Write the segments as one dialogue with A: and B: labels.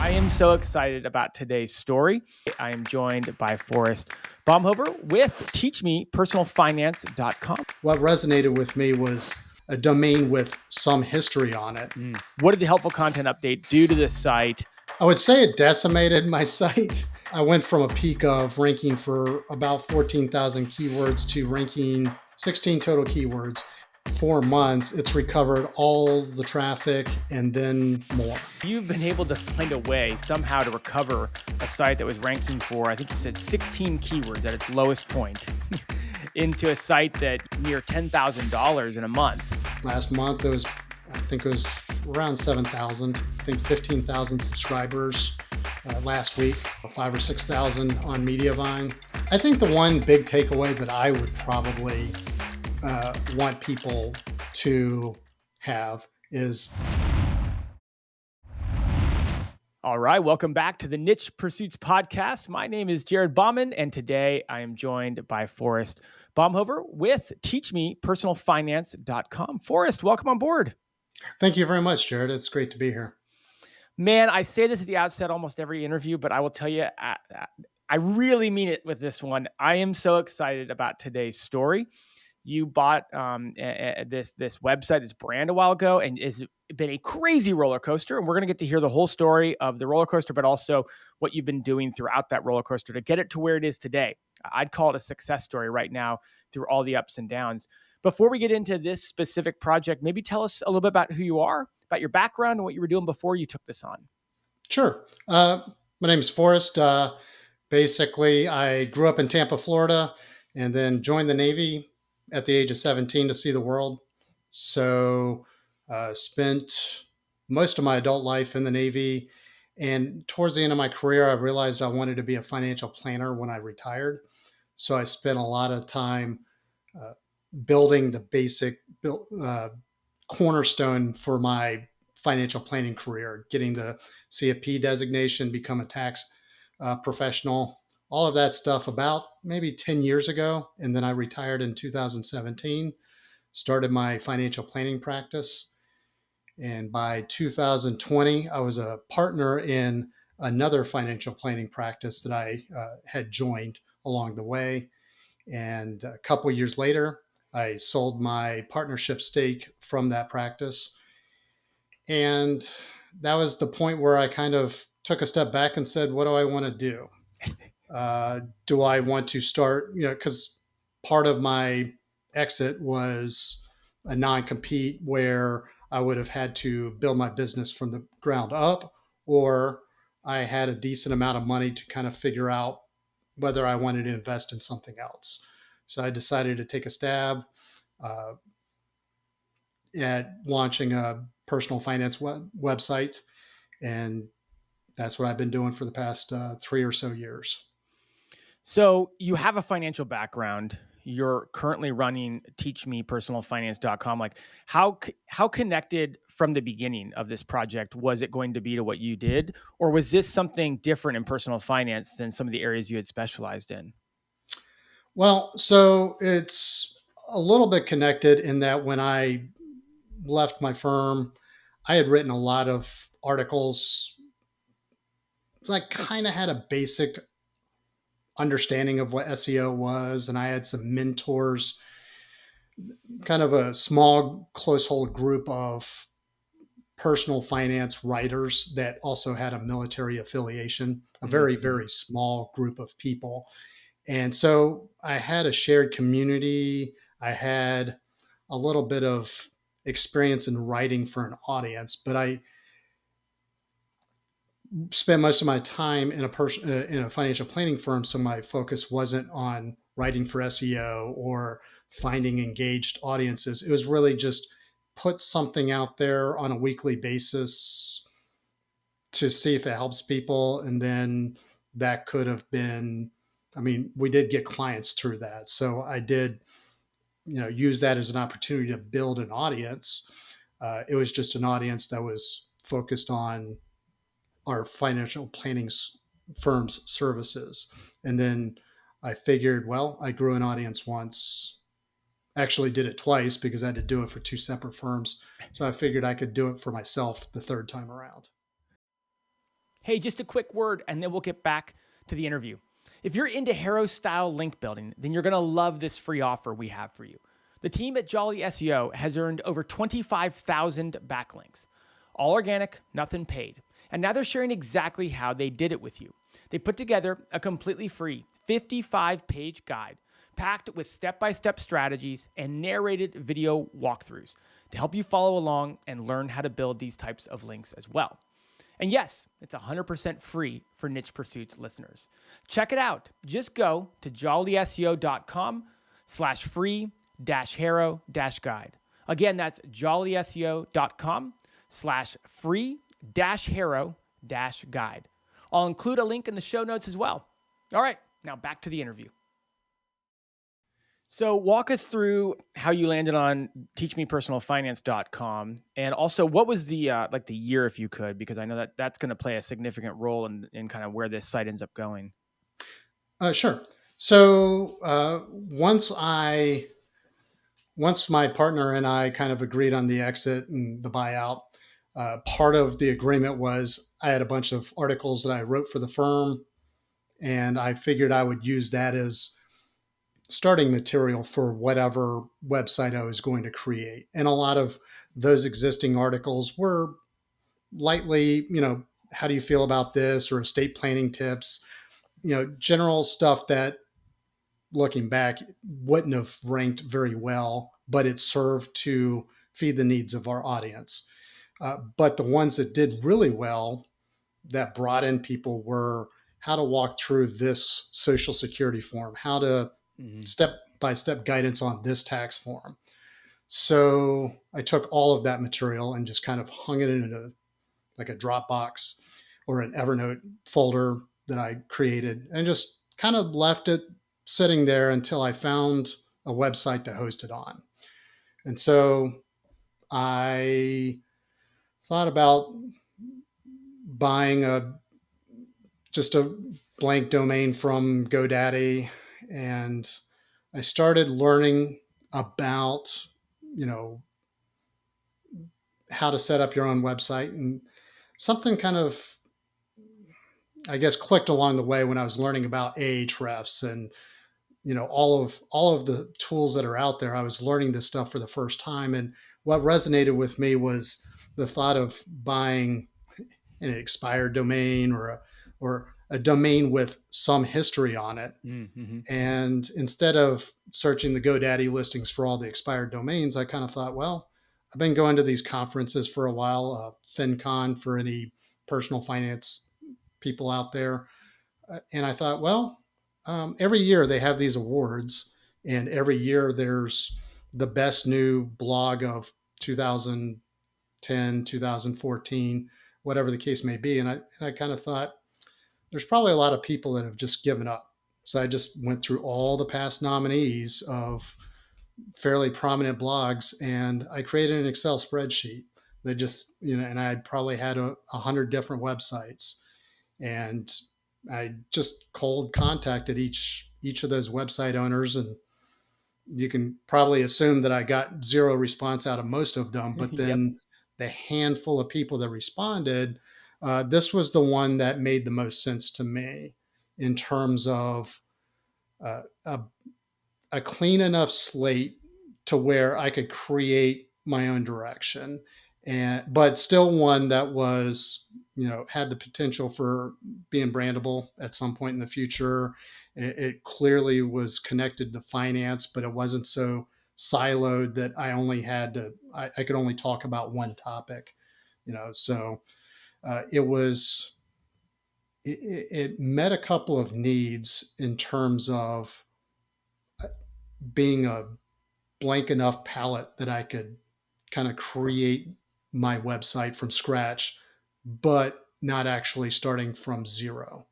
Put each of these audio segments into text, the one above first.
A: I am so excited about today's story. I am joined by Forrest Baumhover with teachmepersonalfinance.com.
B: What resonated with me was a domain with some history on it.
A: What did the helpful content update do to this site?
B: I would say it decimated my site. I went from a peak of ranking for about 14,000 keywords to ranking 16 total keywords. 4 months, it's recovered all the traffic and then more.
A: You've been able to find a way somehow to recover a site that was ranking for, I think you said 16 keywords at its lowest point into a site that near $10,000 in a month.
B: Last month, I think it was around 7,000. I think 15,000 subscribers last week, 5 or 6,000 on Mediavine. I think the one big takeaway that I would probably want people to have is.
A: All right, welcome back to the Niche Pursuits podcast. My name is Jared Bauman, and today I am joined by Forrest Baumhover with teachmepersonalfinance.com. Forrest, welcome on board.
B: Thank you very much, Jared. It's great to be here.
A: Man, I say this at the outset almost every interview, but I will tell you, I really mean it with this one. I am so excited about today's story. You bought this website, this brand a while ago, and it's been a crazy roller coaster. And we're going to get to hear the whole story of the roller coaster, but also what you've been doing throughout that roller coaster to get it to where it is today. I'd call it a success story right now through all the ups and downs. Before we get into this specific project, maybe tell us a little bit about who you are, about your background, and what you were doing before you took this on.
B: Sure. My name is Forrest. Basically, I grew up in Tampa, Florida, and then joined the Navy at the age of 17 to see the world. So spent most of my adult life in the Navy. And towards the end of my career, I realized I wanted to be a financial planner when I retired. So I spent a lot of time building the basic cornerstone for my financial planning career, getting the CFP designation, become a tax professional, all of that stuff about maybe 10 years ago. And then I retired in 2017, started my financial planning practice. And by 2020, I was a partner in another financial planning practice that I had joined along the way. And a couple of years later, I sold my partnership stake from that practice. And that was the point where I kind of took a step back and said, what do I want to do? Do I want to start, because part of my exit was a non-compete where I would have had to build my business from the ground up, or I had a decent amount of money to kind of figure out whether I wanted to invest in something else. So I decided to take a stab at launching a personal finance website. And that's what I've been doing for the past 3 or so years.
A: So you have a financial background. You're currently running teachmepersonalfinance.com. Like how connected from the beginning of this project was it going to be to what you did? Or was this something different in personal finance than some of the areas you had specialized in?
B: Well, so it's a little bit connected in that when I left my firm, I had written a lot of articles. So I kind of had a basic understanding of what SEO was, and I had some mentors, kind of a small, close hold group of personal finance writers that also had a military affiliation, a very, very small group of people. And so I had a shared community. I had a little bit of experience in writing for an audience, but I spent most of my time in a financial planning firm, so my focus wasn't on writing for SEO or finding engaged audiences. It was really just put something out there on a weekly basis to see if it helps people, and then that could have been. I mean, we did get clients through that, so I did, use that as an opportunity to build an audience. It was just an audience that was focused on our financial planning firm's services. And then I figured, well, I grew an audience once, actually did it twice because I had to do it for two separate firms. So I figured I could do it for myself the third time around.
A: Hey, just a quick word, and then we'll get back to the interview. If you're into Hero style link building, then you're going to love this free offer we have for you. The team at Jolly SEO has earned over 25,000 backlinks, all organic, nothing paid. And now they're sharing exactly how they did it with you. They put together a completely free 55-page guide packed with step-by-step strategies and narrated video walkthroughs to help you follow along and learn how to build these types of links as well. And yes, it's 100% free for Niche Pursuits listeners. Check it out. Just go to jollyseo.com/free-hero-guide. Again, that's jollyseo.com/free-hero-guide. I'll include a link in the show notes as well. All right, now back to the interview. So walk us through how you landed on teachmepersonalfinance.com, and also what was the like the year, if you could, because I know that that's going to play a significant role in kind of where this site ends up going.
B: Sure. So once my partner and I kind of agreed on the exit and the buyout, part of the agreement was I had a bunch of articles that I wrote for the firm, and I figured I would use that as starting material for whatever website I was going to create. And a lot of those existing articles were lightly, how do you feel about this, or estate planning tips, general stuff that looking back wouldn't have ranked very well, but it served to feed the needs of our audience. But the ones that did really well, that brought in people, were how to walk through this social security form, how to
A: Mm-hmm.
B: step by step guidance on this tax form. So I took all of that material and just kind of hung it in like a Dropbox or an Evernote folder that I created, and just kind of left it sitting there until I found a website to host it on. And so I thought about buying just a blank domain from GoDaddy, and I started learning about, you know, how to set up your own website, and something kind of, I guess, clicked along the way when I was learning about Ahrefs and all of the tools that are out there. I was learning this stuff for the first time, and what resonated with me was the thought of buying an expired domain, or a domain with some history on it.
A: Mm-hmm.
B: And instead of searching the GoDaddy listings for all the expired domains, I kind of thought, well, I've been going to these conferences for a while, FinCon for any personal finance people out there. And I thought, well, every year they have these awards, and every year there's the best new blog of 2010, 2014, whatever the case may be. And I kind of thought, there's probably a lot of people that have just given up. So I just went through all the past nominees of fairly prominent blogs, and I created an Excel spreadsheet that just, and I probably had 100 different websites, and I just cold contacted each of those website owners, and you can probably assume that I got zero response out of most of them. But
A: Yep.
B: then the handful of people that responded, this was the one that made the most sense to me in terms of uh, a, a clean enough slate to where I could create my own direction, and but still one that was, had the potential for being brandable at some point in the future. It clearly was connected to finance, but it wasn't so siloed that I could only talk about one topic. So it met a couple of needs in terms of being a blank enough palette that I could kind of create my website from scratch, but not actually starting from zero.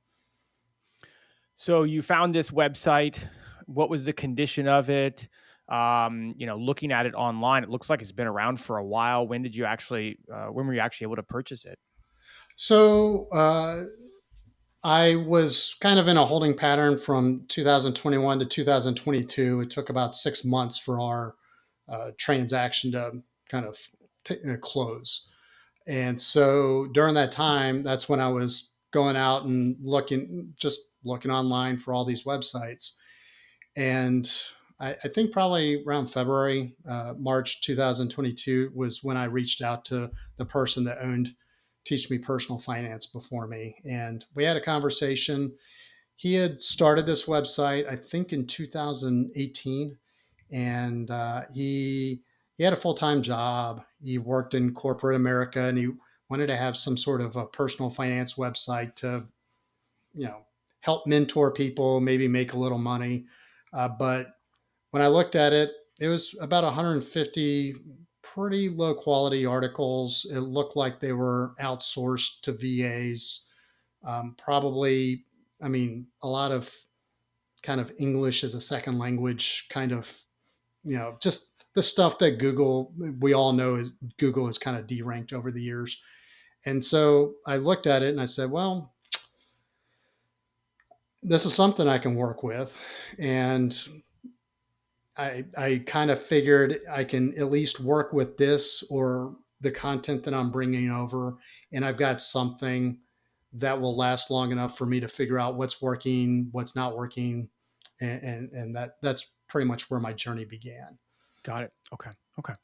A: So you found this website. What was the condition of it? Looking at it online, it looks like it's been around for a while. When did you actually? When were you actually able to purchase it?
B: So I was kind of in a holding pattern from 2021 to 2022. It took about 6 months for our transaction to kind of close. And so during that time, that's when I was going out and just looking online for all these websites. And I think probably around February, March 2022 was when I reached out to the person that owned Teach Me Personal Finance before me. And we had a conversation. He had started this website, I think, in 2018, and he had a full time job. He worked in corporate America, and he wanted to have some sort of a personal finance website to, you know, help mentor people, maybe make a little money. But when I looked at it, it was about 150 pretty low quality articles. It looked like they were outsourced to VAs. Probably, I mean, a lot of kind of English as a second language kind of, just the stuff that we all know is Google has kind of deranked over the years. And so I looked at it and I said, well, this is something I can work with. And I kind of figured I can at least work with this or the content that I'm bringing over, and I've got something that will last long enough for me to figure out what's working, what's not working, and that's pretty much where my journey began.
A: Got it. Okay. Okay.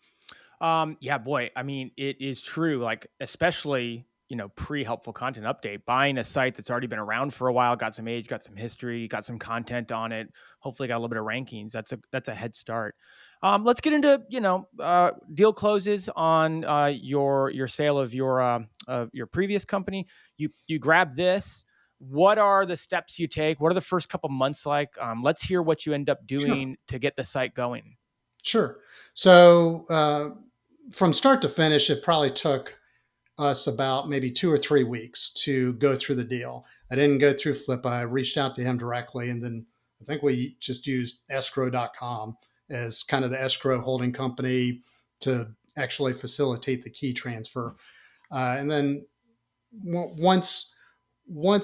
A: Yeah, boy. I mean, it is true. Like, especially pre-helpful content update, buying a site that's already been around for a while, got some age, got some history, got some content on it. Hopefully, got a little bit of rankings. That's a head start. Let's get into deal closes on your sale of your previous company. You grab this. What are the steps you take? What are the first couple months like? Let's hear what you end up
B: Sure.
A: doing to get the site going.
B: Sure. So from start to finish, it probably took us about maybe 2 or 3 weeks to go through the deal. I didn't go through Flip. I reached out to him directly, and then I think we just used escrow.com as kind of the escrow holding company to actually facilitate the key transfer. And then once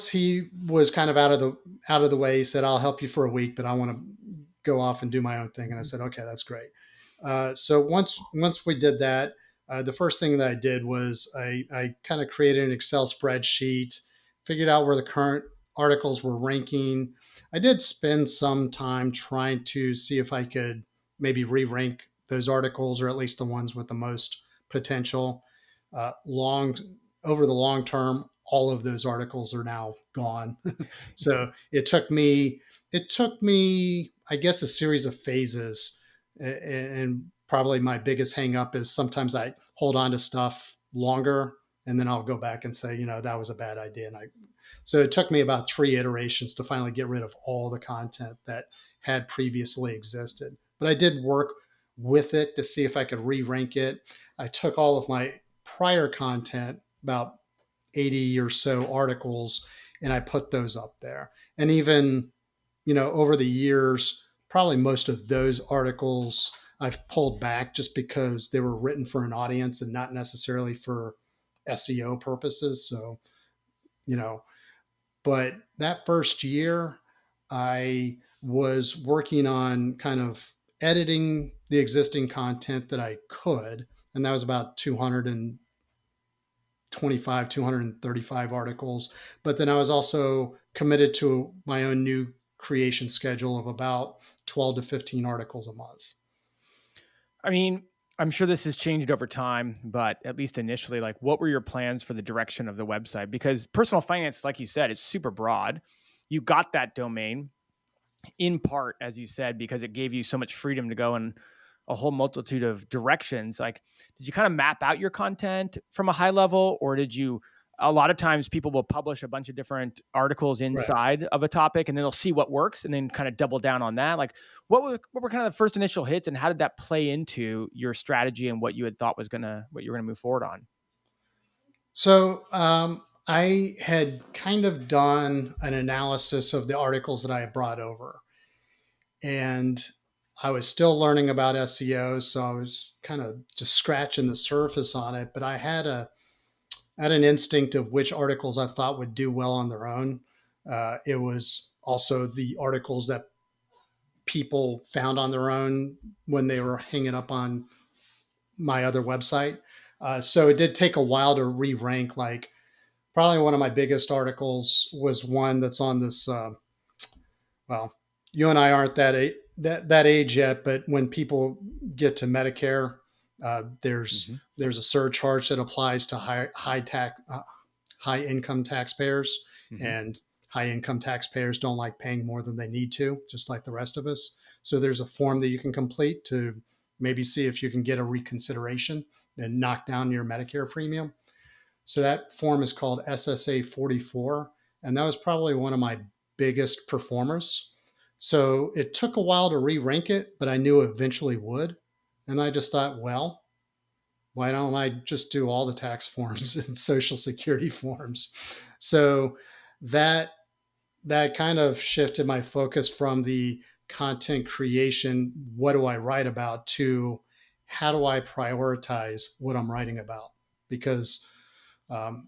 B: he was kind of out of the way, he said, "I'll help you for a week, but I want to go off and do my own thing." And I said, "Okay, that's great." So once we did that, the first thing that I did was I kind of created an Excel spreadsheet, figured out where the current articles were ranking. I did spend some time trying to see if I could maybe re-rank those articles, or at least the ones with the most potential. Long Over the long term, all of those articles are now gone. So it took me, I guess, a series of phases. And probably my biggest hang up is sometimes I hold on to stuff longer, and then I'll go back and say, that was a bad idea. So it took me about 3 iterations to finally get rid of all the content that had previously existed. But I did work with it to see if I could re-rank it. I took all of my prior content, about 80 or so articles, and I put those up there. And even, over the years, probably most of those articles I've pulled back just because they were written for an audience and not necessarily for SEO purposes. So, you know, but that first year, I was working on kind of editing the existing content that I could. And that was about 225, 235 articles. But then I was also committed to my own new creation schedule of about 12 to 15 articles a month.
A: I mean, I'm sure this has changed over time, but at least initially, like, what were your plans for the direction of the website? Because personal finance, like you said, is super broad. You got that domain in part, as you said, because it gave you so much freedom to go in a whole multitude of directions. Like, did you kind of map out your content from a high level, or did you? A lot of times, people will publish a bunch of different articles
B: Right.
A: inside of a topic, and then they'll see what works, and then kind of double down on that. Like, what were kind of the first initial hits, and how did that play into your strategy and what you had thought was what you were gonna move forward on?
B: So I had kind of done an analysis of the articles that I had brought over, and I was still learning about SEO, so I was kind of just scratching the surface on it. But I had an instinct of which articles I thought would do well on their own. It was also the articles that people found on their own when they were hanging up on my other website. So it did take a while to re rank like probably one of my biggest articles was one that's on this. Well, you and I aren't that age yet, but when people get to Medicare,
A: Hmm.
B: there's a surcharge that applies to high income taxpayers,
A: Hmm.
B: and high income taxpayers don't like paying more than they need to, just like the rest of us. So there's a form that you can complete to maybe see if you can get a reconsideration and knock down your Medicare premium. So that form is called SSA 44, and that was probably one of my biggest performers. So it took a while to re-rank it, but I knew it eventually would. And I just thought, well, why don't I just do all the tax forms and social security forms? So that that kind of shifted my focus from the content creation, what do I write about, to how do I prioritize what I'm writing about? Because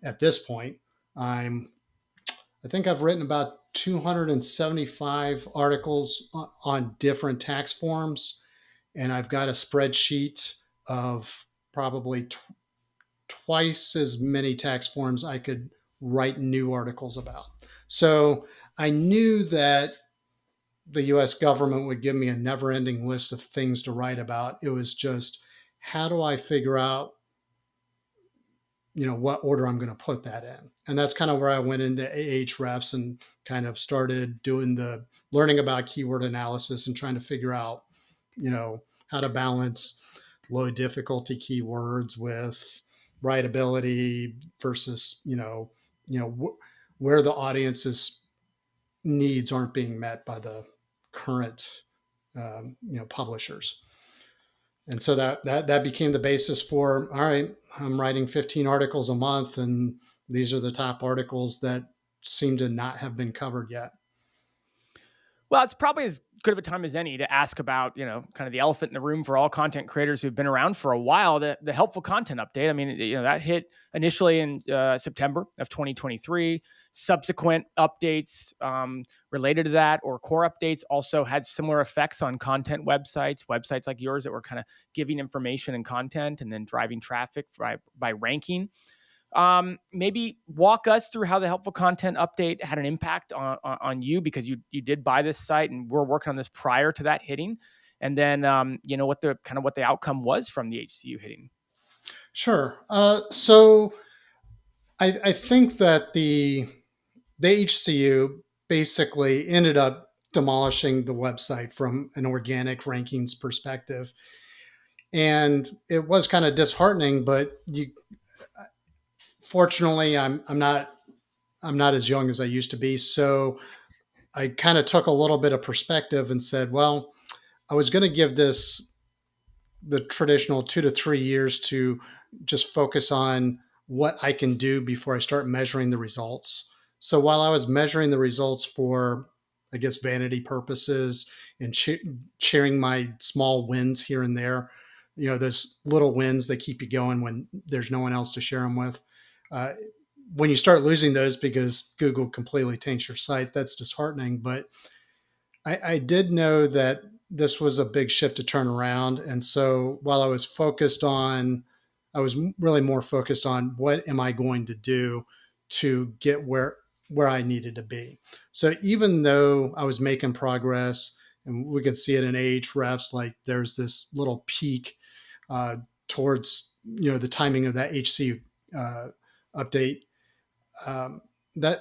B: at this point, I'm I think I've written about 275 articles on different tax forms, and I've got a spreadsheet of probably twice as many tax forms I could write new articles about. So I knew that the US government would give me a never ending list of things to write about. It was just, how do I figure out, what order I'm going to put that in? And that's kind of where I went into Ahrefs and kind of started doing the learning about keyword analysis and trying to figure out, how to balance low difficulty keywords with writability versus, where the audience's needs aren't being met by the current publishers. And so that became the basis for, all right, I'm writing 15 articles a month, and these are the top articles that seem to not have been covered yet.
A: Well, it's probably as good of a time as any to ask about, kind of the elephant in the room for all content creators who've been around for a while, the helpful content update. I mean, that hit initially in September of 2023. Subsequent updates related to that, or core updates, also had similar effects on content websites like yours that were kind of giving information and content and then driving traffic by ranking. Maybe walk us through how the helpful content update had an impact on you, because you did buy this site and we're working on this prior to that hitting. And then, what the outcome was from the HCU hitting.
B: Sure. So I think that the HCU basically ended up demolishing the website from an organic rankings perspective. And it was kind of disheartening, but fortunately I'm not as young as I used to be. So I kind of took a little bit of perspective and said, well, I was going to give this the traditional 2 to 3 years to just focus on what I can do before I start measuring the results. So while I was measuring the results for, I guess, vanity purposes and cheering my small wins here and there, those little wins that keep you going when there's no one else to share them with. Uh, when you start losing those because Google completely tanks your site, that's disheartening. But I did know that this was a big ship to turn around. And so while I was really more focused on what am I going to do to get where I needed to be. So even though I was making progress, and we can see it in Ahrefs, like there's this little peak uh, towards the timing of that HC update, um, that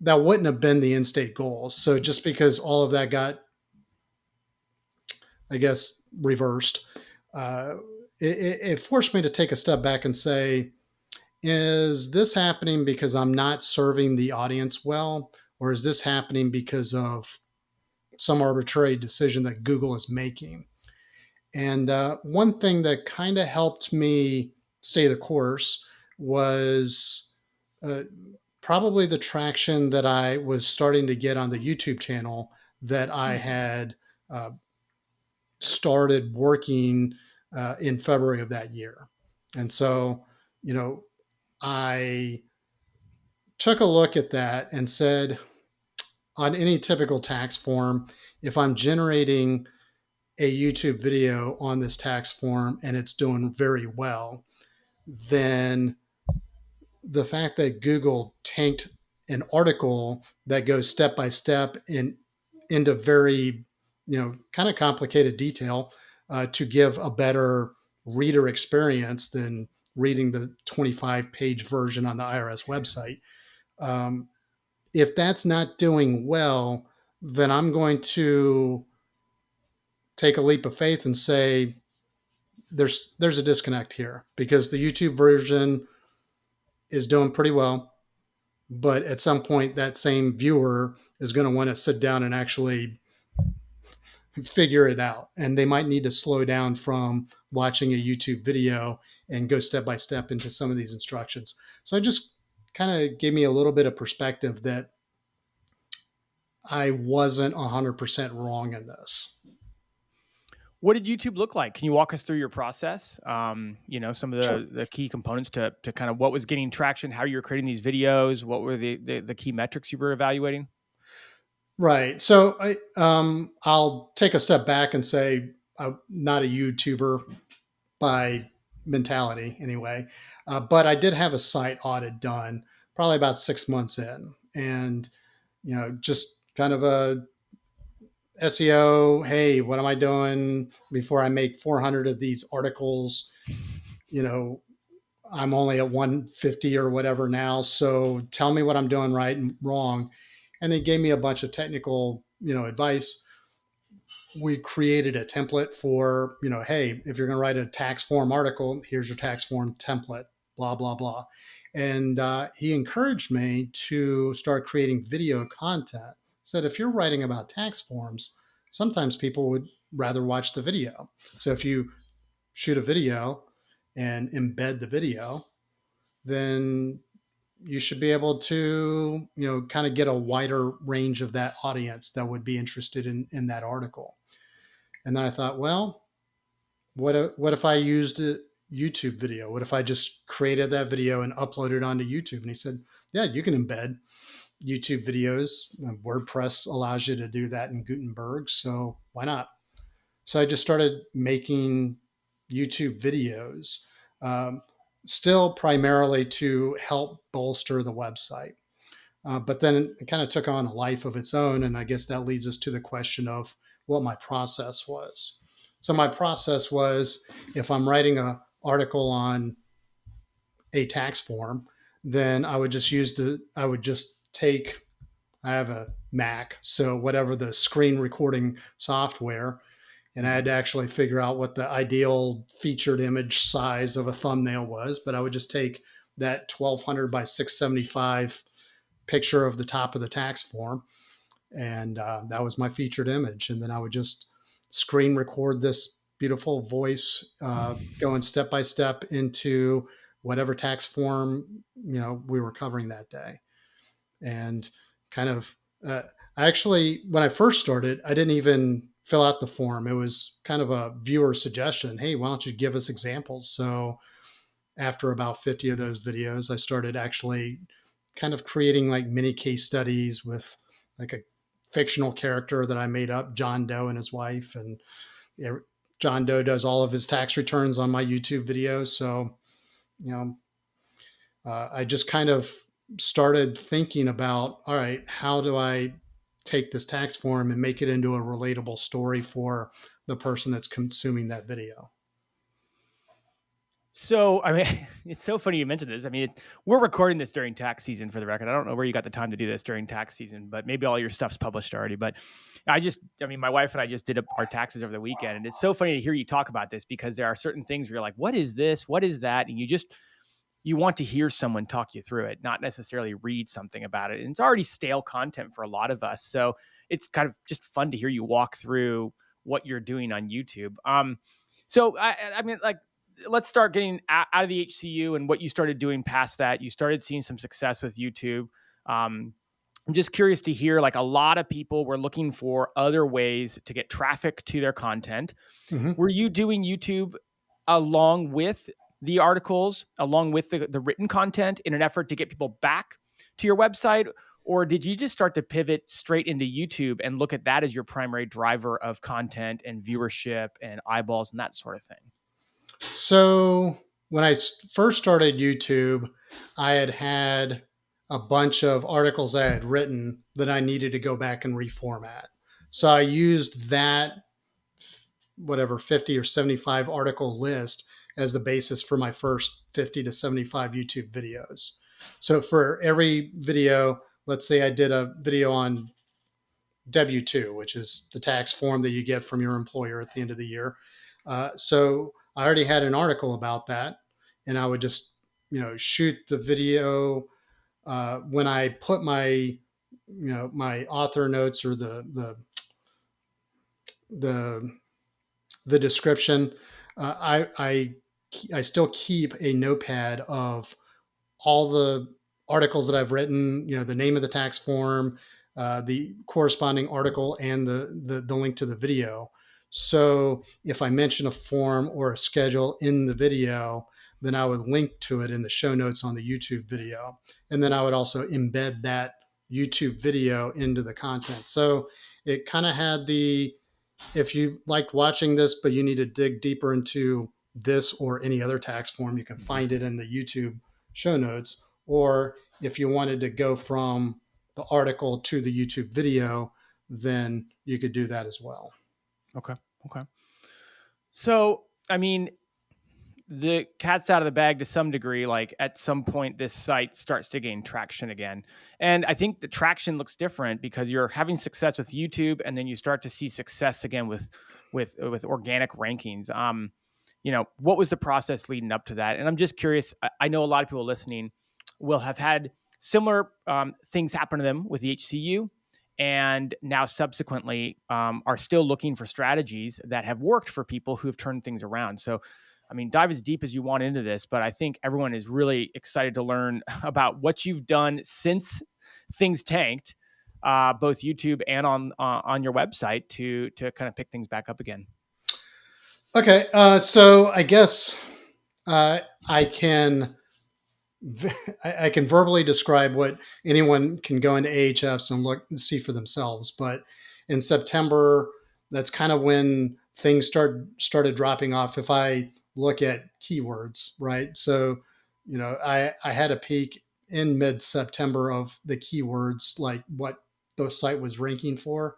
B: that wouldn't have been the in-state goal. So just because all of that got, I guess, reversed, uh, it forced me to take a step back and say, is this happening because I'm not serving the audience well, or is this happening because of some arbitrary decision that Google is making? And one thing that kind of helped me stay the course was uh, probably the traction that I was starting to get on the YouTube channel that I
A: Hmm.
B: had uh, started working in February of that year. And so, you know, I took a look at that and said, on any typical tax form, if I'm generating a YouTube video on this tax form and it's doing very well, then the fact that Google tanked an article that goes step by step in into very, kind of complicated detail, to give a better reader experience than reading the 25-page version on the IRS website. Um, if that's not doing well, then I'm going to take a leap of faith and say there's a disconnect here, because the YouTube version is doing pretty well, but at some point that same viewer is going to want to sit down and actually figure it out, and they might need to slow down from watching a YouTube video and go step by step into some of these instructions. So it just kind of gave me a little bit of perspective that I wasn't 100% wrong in this.
A: What did YouTube look like? Can you walk us through your process? Some of
B: Sure.
A: the key components to kind of what was getting traction, how you were creating these videos, what were the key metrics you were evaluating?
B: Right. So I'll take a step back and say I'm not a YouTuber by mentality anyway, but I did have a site audit done probably about 6 months in, and just kind of a SEO. Hey, what am I doing before I make 400 of these articles? You know, I'm only at 150 or whatever now, so tell me what I'm doing right and wrong. And they gave me a bunch of technical, advice. We created a template for, hey, if you're going to write a tax form article, here's your tax form template, blah, blah, blah. And he encouraged me to start creating video content. Said, if you're writing about tax forms, sometimes people would rather watch the video. So if you shoot a video and embed the video, then you should be able to, kind of get a wider range of that audience that would be interested in that article. And then I thought, well, what if I used a YouTube video? What if I just created that video and uploaded it onto YouTube? And he said, yeah, you can embed YouTube videos. WordPress allows you to do that in Gutenberg, so why not? So I just started making YouTube videos, um, still primarily to help bolster the website. But then it kind of took on a life of its own. And I guess that leads us to the question of what my process was. So my process was, if I'm writing an article on a tax form, then I would just take, I have a Mac, so whatever the screen recording software, and I had to actually figure out what the ideal featured image size of a thumbnail was. But I would just take that 1200 by 675 picture of the top of the tax form, and that was my featured image. And then I would just screen record this beautiful voice, going step by step into whatever tax form we were covering that day. And kind of, I actually, when I first started, I didn't even fill out the form. It was kind of a viewer suggestion. Hey, why don't you give us examples? So after about 50 of those videos, I started actually kind of creating like mini case studies with like a fictional character that I made up, John Doe and his wife. And John Doe does all of his tax returns on my YouTube videos. So, you know, I just kind of started thinking about, all right, how do I take this tax form and make it into a relatable story for the person that's consuming that video?
A: So, I mean, it's so funny you mentioned this. I mean, we're recording this during tax season for the record. I don't know where you got the time to do this during tax season, but maybe all your stuff's published already. But I mean, my wife and I just did our taxes over the weekend. And it's so funny to hear you talk about this because there are certain things where you're like, what is this? What is that? And you want to hear someone talk you through it, not necessarily read something about it. And it's already stale content for a lot of us. So it's kind of just fun to hear you walk through what you're doing on YouTube. I mean, like, let's start getting out of the HCU and what you started doing past that. You started seeing some success with YouTube. Um, I'm just curious to hear, like, a lot of people were looking for other ways to get traffic to their content.
B: Mm-hmm.
A: Were you doing YouTube along with the articles, along with the written content in an effort to get people back to your website? Or did you just start to pivot straight into YouTube and look at that as your primary driver of content and viewership and eyeballs and that sort of thing?
B: So when I first started YouTube, I had a bunch of articles I had written that I needed to go back and reformat. So I used that, whatever, 50 or 75 article list as the basis for my first 50 to 75 YouTube videos. So for every video, let's say I did a video on W-2, which is the tax form that you get from your employer at the end of the year. So I already had an article about that, and I would just, shoot the video when I put my author notes, or the the description. I still keep a notepad of all the articles that I've written, the name of the tax form, the corresponding article, and the link to the video. So if I mention a form or a schedule in the video, then I would link to it in the show notes on the YouTube video. And then I would also embed that YouTube video into the content. So it kind of had the, if you liked watching this, but you need to dig deeper into this or any other tax form, you can find it in the YouTube show notes. Or if you wanted to go from the article to the YouTube video, then you could do that as well.
A: Okay. Okay. So, I mean, the cat's out of the bag to some degree. Like at some point, this site starts to gain traction again. And I think the traction looks different because you're having success with YouTube, and then you start to see success again with organic rankings. What was the process leading up to that? And I'm just curious. I know a lot of people listening will have had similar things happen to them with the HCU, and now subsequently are still looking for strategies that have worked for people who have turned things around. So, I mean, dive as deep as you want into this, but I think everyone is really excited to learn about what you've done since things tanked, both YouTube and on your website to kind of pick things back up again.
B: Okay, so I guess uh, I can I can verbally describe what anyone can go into AHFs and look and see for themselves. But in September, that's kind of when things started dropping off. If I look at keywords, right? So, I had a peak in mid September of the keywords, like what the site was ranking for,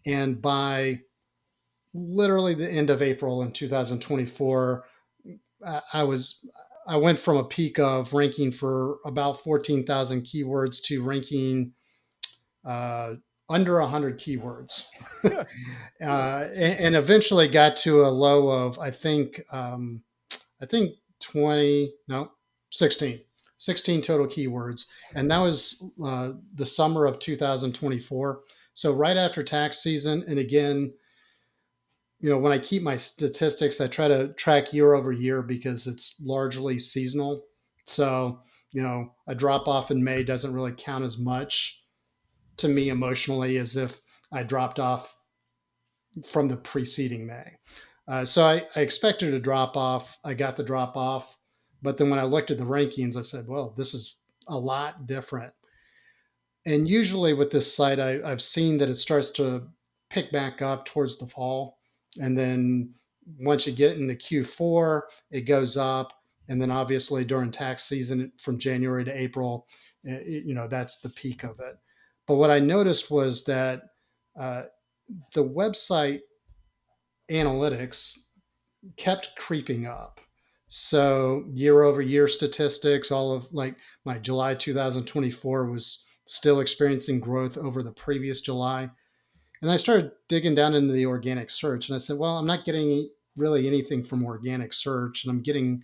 B: and by literally the end of April in 2024, I was I went from a peak of ranking for about 14,000 keywords to ranking uh, under 100 keywords,
A: Yeah.
B: and
A: Jeez.
B: eventually got to a low of, I think 20, no, 16, 16 total keywords, and that was the summer of 2024. So right after tax season, and again, when I keep my statistics, I try to track year over year because it's largely seasonal. So, a drop off in May doesn't really count as much to me emotionally as if I dropped off from the preceding May. So I expected a drop off. I got the drop off. But then when I looked at the rankings, I said, well, this is a lot different. And usually with this site, I've seen that it starts to pick back up towards the fall. And then once you get into Q4, it goes up. And then obviously during tax season from January to April, that's the peak of it. But what I noticed was that uh, the website analytics kept creeping up. So year over year statistics, all of like my July 2024 was still experiencing growth over the previous July. And I started digging down into the organic search, and I said, well, I'm not getting really anything from organic search, and I'm getting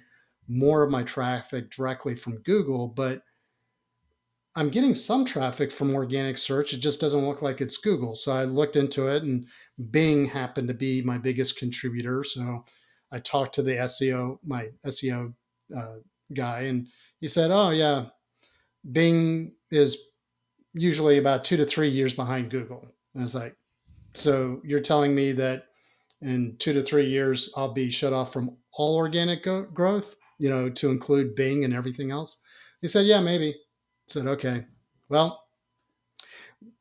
B: more of my traffic directly from Google, but I'm getting some traffic from organic search. It just doesn't look like it's Google. So I looked into it, and Bing happened to be my biggest contributor. So I talked to the my SEO guy, and he said, "Oh yeah, Bing is usually about 2 to 3 years behind Google." And I was like, "So you're telling me that in 2 to 3 years I'll be shut off from all organic growth, to include Bing and everything else?" He said, "Yeah, maybe." I said, "Okay, well,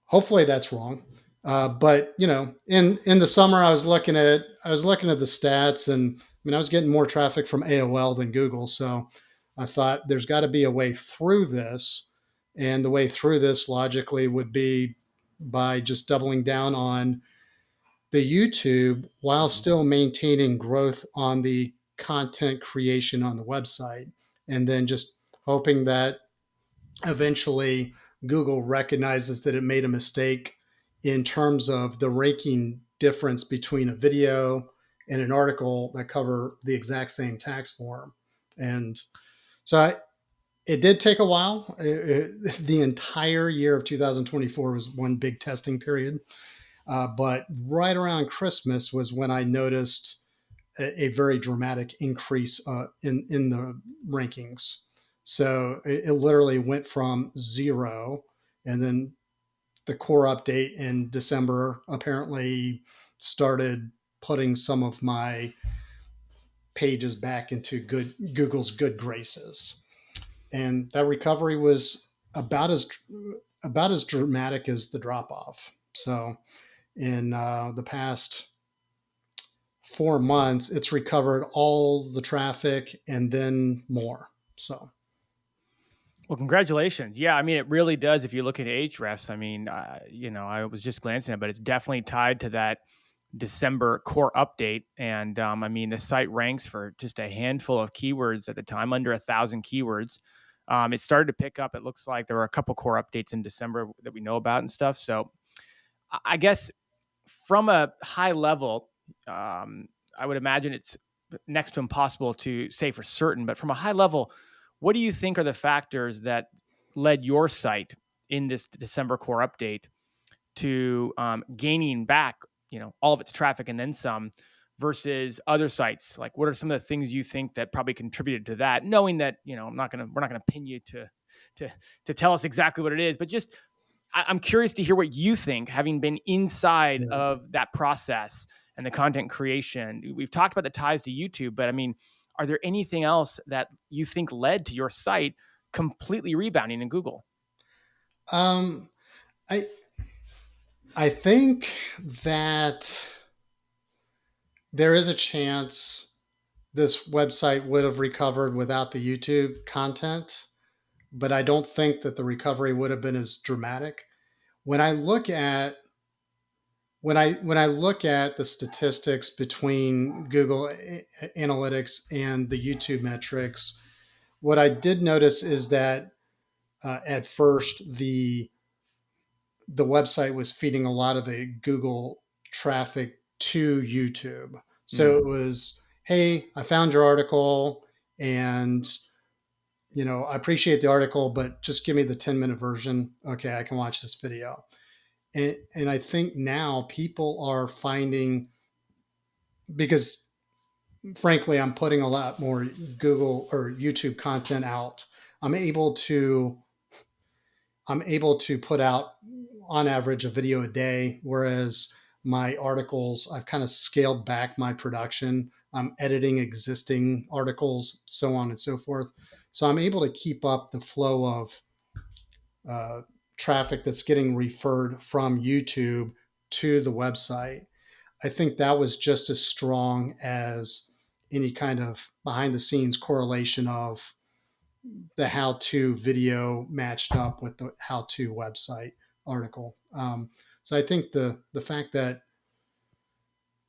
B: hopefully that's wrong." But in the summer, I was looking at the stats, and mean, I was getting more traffic from AOL than Google. So I thought there's got to be a way through this. And the way through this logically would be by just doubling down on the YouTube while
A: Mhm.
B: still maintaining growth on the content creation on the website. And then just hoping that eventually Google recognizes that it made a mistake in terms of the ranking difference between a video and an article that cover the exact same tax form. And so it did take a while. The entire year of 2024 was one big testing period. But right around Christmas was when I noticed a very dramatic increase in the rankings. So it literally went from zero, and then the core update in December apparently started putting some of my pages back into Google's good graces, and that recovery was about as dramatic as the drop off. So in the past 4 months, it's recovered all the traffic and then more. So,
A: Well, congratulations. Yeah, I mean, it really does. If you look at Ahrefs, I mean, I was just glancing at it, but it's definitely tied to that December core update. And I mean, the site ranks for just a handful of keywords at the time, under 1,000 keywords. It started to pick up. It looks like there were a couple core updates in December that we know about and stuff. So I guess from a high level, I would imagine it's next to impossible to say for certain. But from a high level, what do you think are the factors that led your site in this December core update to gaining back, all of its traffic and then some, versus other sites? Like, what are some of the things you think that probably contributed to that? Knowing that, we're not gonna pin you to to tell us exactly what it is, but just I'm curious to hear what you think, having been inside
B: yeah.
A: of that process and the content creation. We've talked about the ties to YouTube, but I mean, are there anything else that you think led to your site completely rebounding in Google?
B: um, I I think that there is a chance this website would have recovered without the YouTube content, but I don't think that the recovery would have been as dramatic. When I look at when I look at the statistics between Google Analytics and the YouTube metrics, what I did notice is that at first the website was feeding a lot of the Google traffic to YouTube. So
A: Mm,
B: it was, hey, I found your article, and I appreciate the article, but just give me the 10-minute version. Okay, I can watch this video. And I think now people are finding, because frankly, I'm putting a lot more Google or YouTube content out. I'm able to I'm able to put out on average a video a day, whereas my articles, I've kind of scaled back my production. I'm editing existing articles, so on and so forth. So I'm able to keep up the flow of uh, traffic that's getting referred from YouTube to the website. I think that was just as strong as any kind of behind the scenes correlation of the how to video matched up with the how to website article. So I think the fact that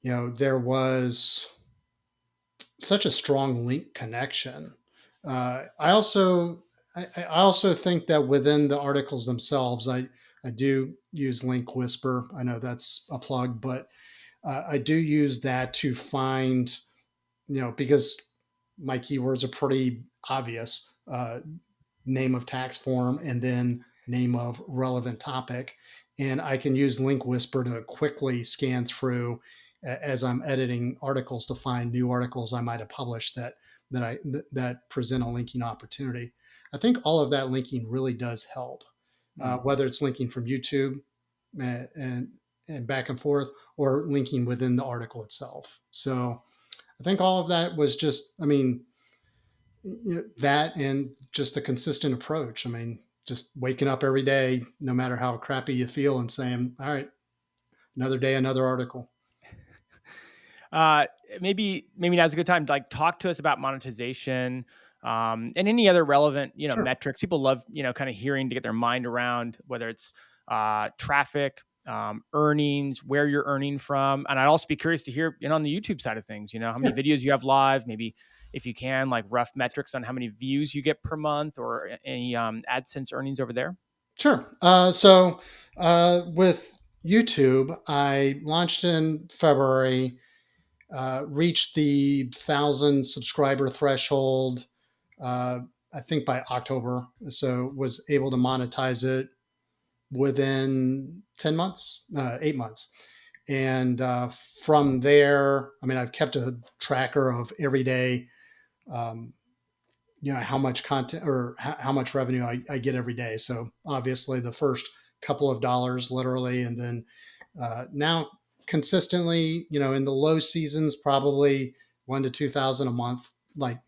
B: there was such a strong link connection. I also think that within the articles themselves, I do use Link Whisper. I know that's a plug, but I do use that to find, because my keywords are pretty obvious. Name of tax form and then name of relevant topic. And I can use Link Whisper to quickly scan through as I'm editing articles to find new articles I might have published that present a linking opportunity. I think all of that linking really does help,
A: mm.
B: whether it's linking from YouTube and back and forth, or linking within the article itself. So I think all of that was just, I mean, that and just a consistent approach. I mean, just waking up every day, no matter how crappy you feel, and saying, all right, another day, another article.
A: maybe now's a good time to like talk to us about monetization, and any other relevant
B: Sure.
A: metrics. People love kind of hearing to get their mind around whether it's traffic, earnings, where you're earning from, and I'd also be curious to hear on the YouTube side of things. How many
B: Yeah.
A: videos you have live, maybe if you can, like rough metrics on how many views you get per month or any AdSense earnings over there.
B: Sure. With YouTube, I launched in February, reached the 1,000 subscriber threshold, uh, I think by October. So was able to monetize it within 10 months, 8 months. And from there, I mean, I've kept a tracker of every day, um, how much content or how much revenue I get every day. So obviously the first couple of dollars literally, and then now consistently, in the low seasons, probably 1 to 2,000 a month. Like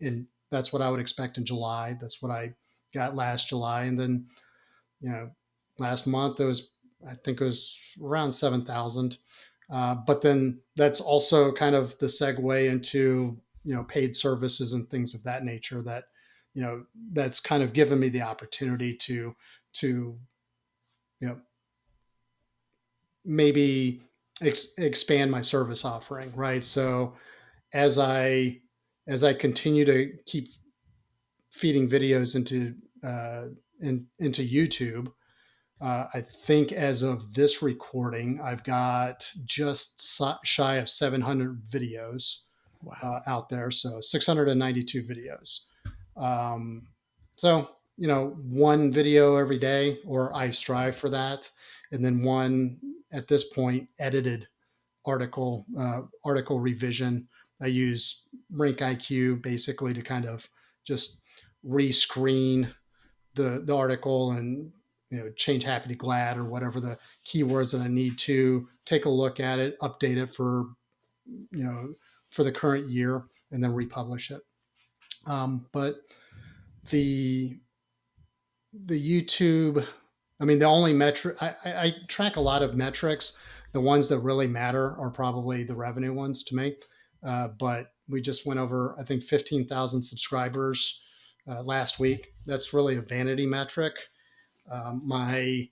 B: that's what I would expect in July. That's what I got last July. And then, you know, last month it was, I think it was around 7,000. But then that's also kind of the segue into, paid services and things of that nature that, that's kind of given me the opportunity to, you know, maybe expand my service offering, right? So as I as I continue to keep feeding videos into YouTube, I think as of this recording, I've got just shy of 700 videos
A: Wow.
B: out there, so 692 videos. Um, so, one video every day, or I strive for that, and then one at this point edited article revision. I use Rank IQ basically to kind of just rescreen the article and change happy to glad or whatever the keywords that I need to take a look at it, update it you know for the current year, and then republish it. But the the YouTube, I mean, the only metric I track a lot of metrics. The ones that really matter are probably the revenue ones to me. But we just went over, I think, 15,000 subscribers last week. That's really a vanity metric. My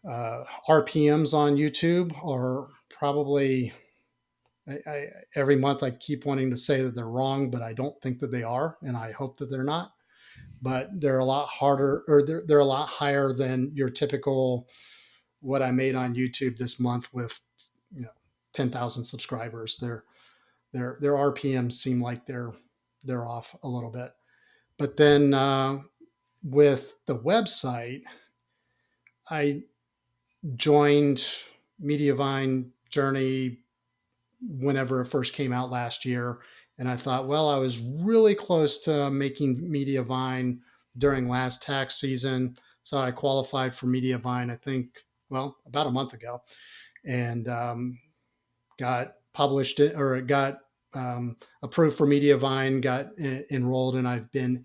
B: RPMs on YouTube are probably, every month I keep wanting to say that they're wrong, but I don't think that they are, and I hope that they're not. But they're a lot harder, or they're a lot higher than your typical what I made on YouTube this month with, 10,000 subscribers. Their RPMs seem like they're off a little bit. But then with the website, I joined Mediavine Journey whenever it first came out last year. And I thought, well, I was really close to making Mediavine during last tax season. So I qualified for Mediavine, I think, well, about a month ago, and got published it, or it got approved for Mediavine, got enrolled, and I've been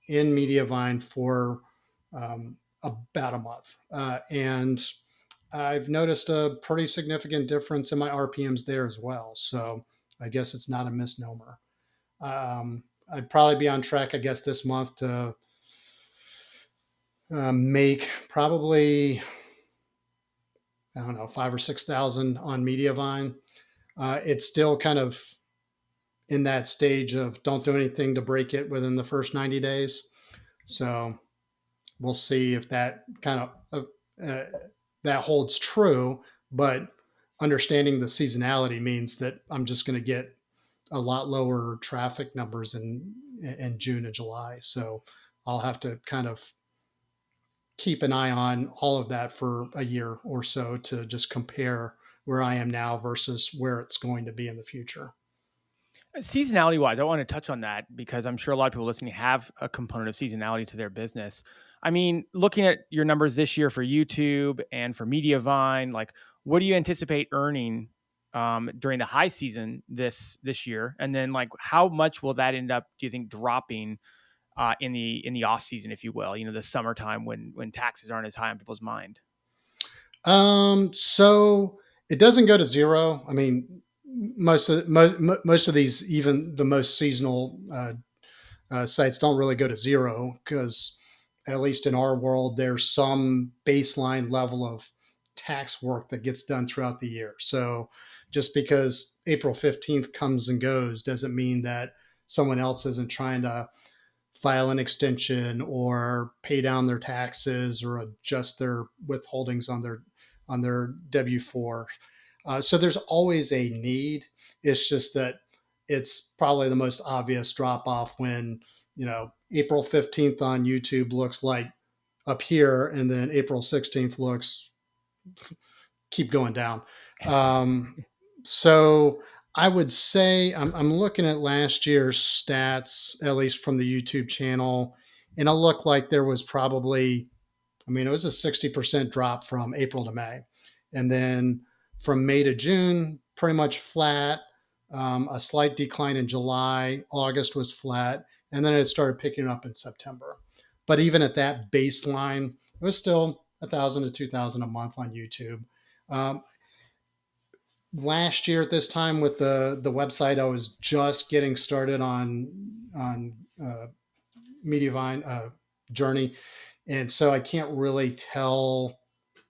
B: in Mediavine for about a month. And I've noticed a pretty significant difference in my RPMs there as well. So I guess it's not a misnomer. I'd probably be on track, I guess, this month to make probably, I don't know, 5 or 6 thousand on Mediavine. It's still kind of in that stage of don't do anything to break it within the first 90 days. So we'll see if that kind of that holds true. But understanding the seasonality means that I'm just going to get a lot lower traffic numbers in June and July. So I'll have to kind of keep an eye on all of that for a year or so to just compare where I am now versus where it's going to be in the future.
A: Seasonality wise, I want to touch on that because I'm sure a lot of people listening have a component of seasonality to their business. I mean, looking at your numbers this year for YouTube and for Mediavine, like what do you anticipate earning during the high season this year? And then like how much will that end up, do you think, dropping in the off season, if you will, the summertime when taxes aren't as high on people's mind?
B: So it doesn't go to zero. I mean, most of these, even the most seasonal sites, don't really go to zero because, at least in our world, there's some baseline level of tax work that gets done throughout the year. So just because April 15th comes and goes doesn't mean that someone else isn't trying to file an extension or pay down their taxes or adjust their withholdings on their W-4. So there's always a need. It's just that it's probably the most obvious drop off when, April 15th on YouTube looks like up here, and then April 16th looks keep going down. Um, so I would say I'm looking at last year's stats, at least from the YouTube channel, and it looked like there was probably, I mean, it was a 60% drop from April to May. And then from May to June, pretty much flat, a slight decline in July. August was flat. And then it started picking up in September. But even at that baseline, it was still 1,000 to 2,000 a month on YouTube. Um, Last year at this time with the website, I was just getting started on Mediavine journey, and so I can't really tell.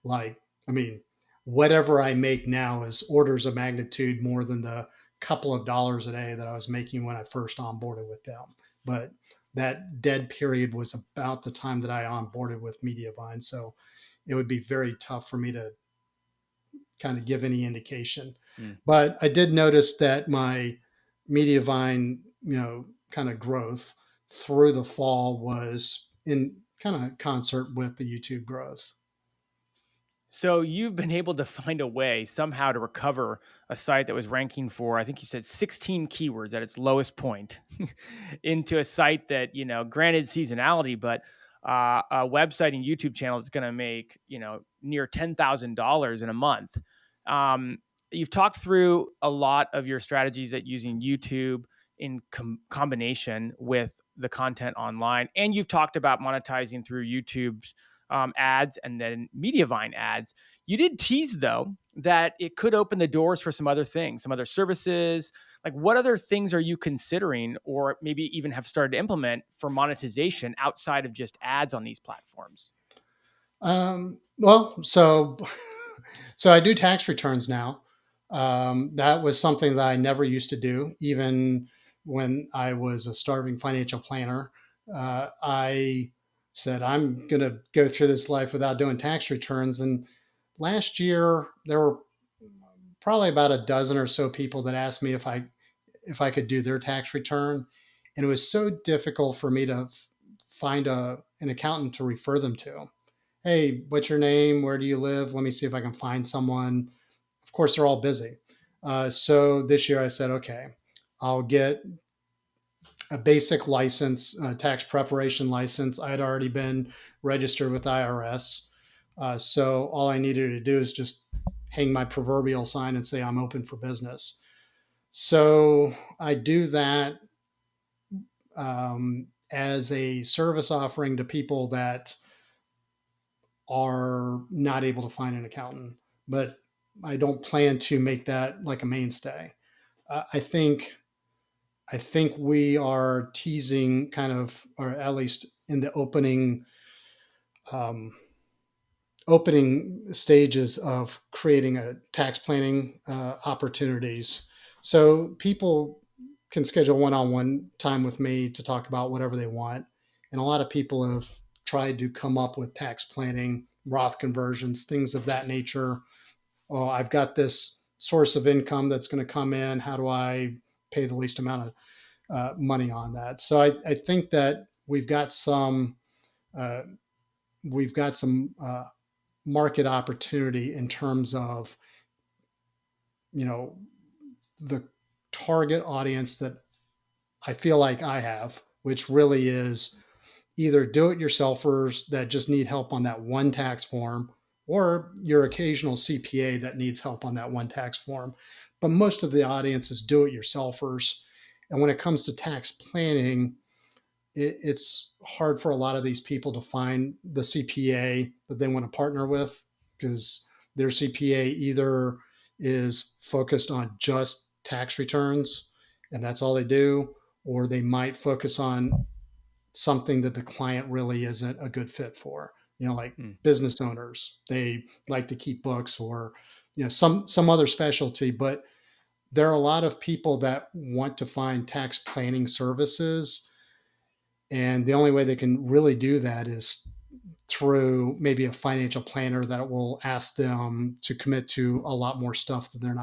B: Like, I mean, whatever I make now is orders of magnitude more than the couple of dollars a day that I was making when I first onboarded with them. But that dead period was about the time that I onboarded with Mediavine, so it would be very tough for me to kind of give any indication.
A: Mm.
B: But I did notice that my Mediavine, kind of growth through the fall was in kind of concert with the YouTube growth.
A: So you've been able to find a way somehow to recover a site that was ranking for, I think you said 16 keywords at its lowest point into a site that, granted seasonality, but a website and YouTube channel is going to make, near $10,000 in a month. Um, you've talked through a lot of your strategies at using YouTube in combination with the content online. And you've talked about monetizing through YouTube's ads and then Mediavine ads. You did tease, though, that it could open the doors for some other things, some other services. Like, what other things are you considering or maybe even have started to implement for monetization outside of just ads on these platforms?
B: Well, so I do tax returns now. That was something that I never used to do, even when I was a starving financial planner. I said I'm going to go through this life without doing tax returns, and last year there were probably about a dozen or so people that asked me if I could do their tax return, and it was so difficult for me to find an accountant to refer them to. Hey, what's your name? Where do you live? Let me see if I can find someone. Of course, they're all busy. So this year I said, okay, I'll get a basic license, a tax preparation license. I had already been registered with IRS. So all I needed to do is just hang my proverbial sign and say I'm open for business. So I do that as a service offering to people that are not able to find an accountant. But I don't plan to make that like a mainstay. I think we are teasing kind of, or at least in the um, opening stages of creating a tax planning opportunities. So people can schedule one-on-one time with me to talk about whatever they want. And a lot of people have tried to come up with tax planning, Roth conversions, things of that nature. Oh, I've got this source of income that's going to come in. How do I pay the least amount of money on that? So I think that uh, we've got some market opportunity in terms of, you know the target audience that I feel like I have, which really is either do-it-yourselfers that just need help on that one tax form, or your occasional CPA that needs help on that one tax form. But most of the audience is do-it-yourselfers. And when it comes to tax planning, it's hard for a lot of these people to find the CPA that they want to partner with, because their CPA either is focused on just tax returns, and that's all they do, or they might focus on something that the client really isn't a good fit for. Like
A: Mm.
B: business owners, they like to keep books, or some other specialty. But there are a lot of people that want to find tax planning services, and the only way they can really do that is through maybe a financial planner that will ask them to commit to a lot more stuff than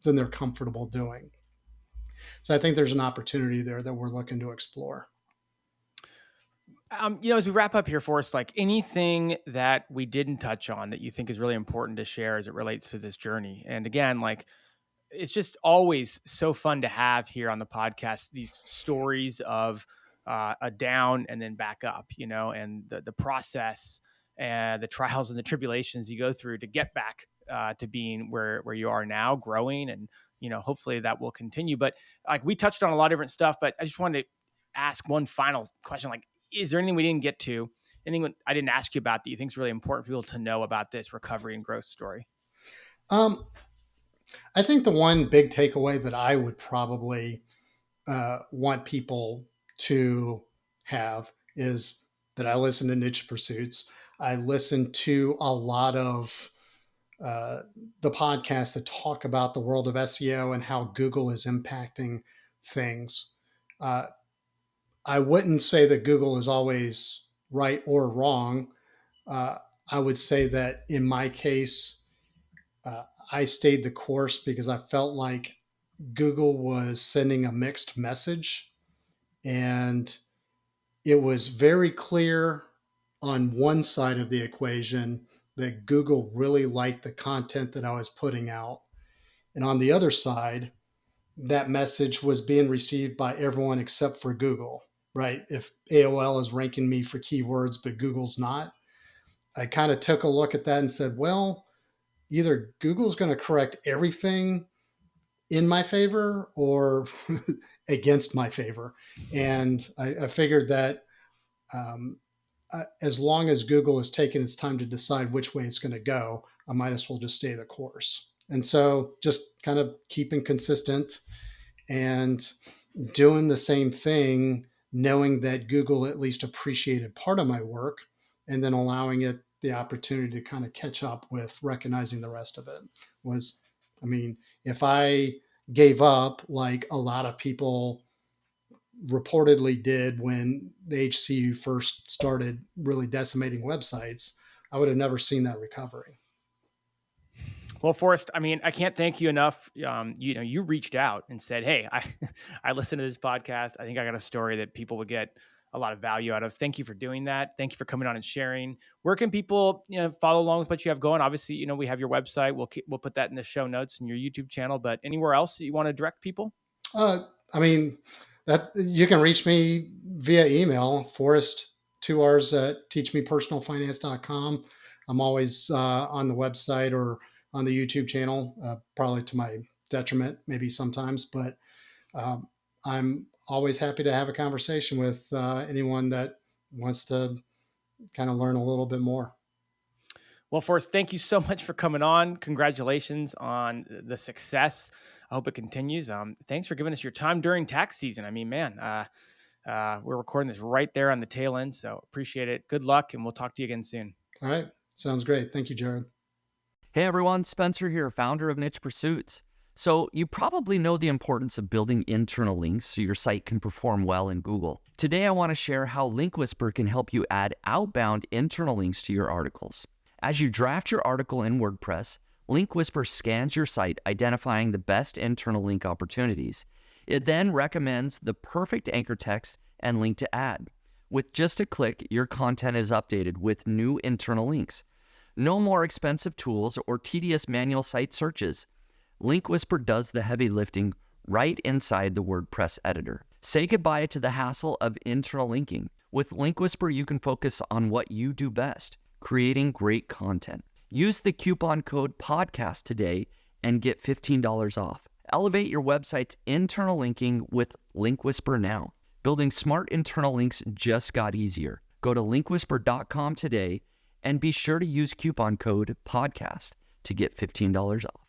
B: they're comfortable doing. So I think there's an opportunity there that we're looking to explore.
A: As we wrap up here, Forrest, like anything that we didn't touch on that you think is really important to share as it relates to this journey. And again, like it's just always so fun to have here on the podcast these stories of a down and then back up, and the process and the trials and the tribulations you go through to get back to being where you are now, growing, and hopefully that will continue. But like we touched on a lot of different stuff, but I just wanted to ask one final question: like, is there anything we didn't get to? Anything I didn't ask you about that you think is really important for people to know about this recovery and growth story?
B: Um, I think the one big takeaway that I would probably want people to have is that I listen to Niche Pursuits. I listen to a lot of uh, the podcasts that talk about the world of SEO and how Google is impacting things. Uh, I wouldn't say that Google is always right or wrong. Uh, I would say that in my case, uh, I stayed the course because I felt like Google was sending a mixed message, and it was very clear on one side of the equation that Google really liked the content that I was putting out. And on the other side, that message was being received by everyone except for Google, right? If AOL is ranking me for keywords, but Google's not, I kind of took a look at that and said, well, either Google's going to correct everything in my favor or against my favor. And I figured that um, as long as Google has taken its time to decide which way it's going to go, I might as well just stay the course. And so just kind of keeping consistent and doing the same thing, knowing that Google at least appreciated part of my work, and then allowing it the opportunity to kind of catch up with recognizing the rest of it was, I mean, if I gave up like a lot of people reportedly did when the HCU first started really decimating websites, I would have never seen that recovery.
A: Well, Forrest, I mean, I can't thank you enough. You reached out and said, "Hey, I listened to this podcast. I think I got a story that people would get a lot of value out of." Thank you for doing that. Thank you for coming on and sharing. Where can people, follow along with what you have going? Obviously, we have your website. We'll put that in the show notes and your YouTube channel. But anywhere else that you want to direct people?
B: I mean, that you can reach me via email, Forrest 2Rs at teachmepersonalfinance.com. I'm always on the website or on the YouTube channel, probably to my detriment, maybe sometimes, but um, I'm always happy to have a conversation with anyone that wants to kind of learn a little bit more.
A: Well, Forrest, thank you so much for coming on. Congratulations on the success. I hope it continues. Thanks for giving us your time during tax season. I mean, man, we're recording this right there on the tail end, so appreciate it. Good luck, and we'll talk to you again soon.
B: All right. Sounds great. Thank you, Jared.
C: Hey everyone, Spencer here, founder of Niche Pursuits. So you probably know the importance of building internal links so your site can perform well in Google. Today I want to share how Link Whisper can help you add outbound internal links to your articles. As you draft your article in WordPress, Link Whisper scans your site, identifying the best internal link opportunities. It then recommends the perfect anchor text and link to add. With just a click, your content is updated with new internal links. No more expensive tools or tedious manual site searches. Link Whisper does the heavy lifting right inside the WordPress editor. Say goodbye to the hassle of internal linking. With Link Whisper, you can focus on what you do best, creating great content. Use the coupon code PODCAST today and get $15 off. Elevate your website's internal linking with Link Whisper now. Building smart internal links just got easier. Go to linkwhisper.com today and be sure to use coupon code PODCAST to get $15 off.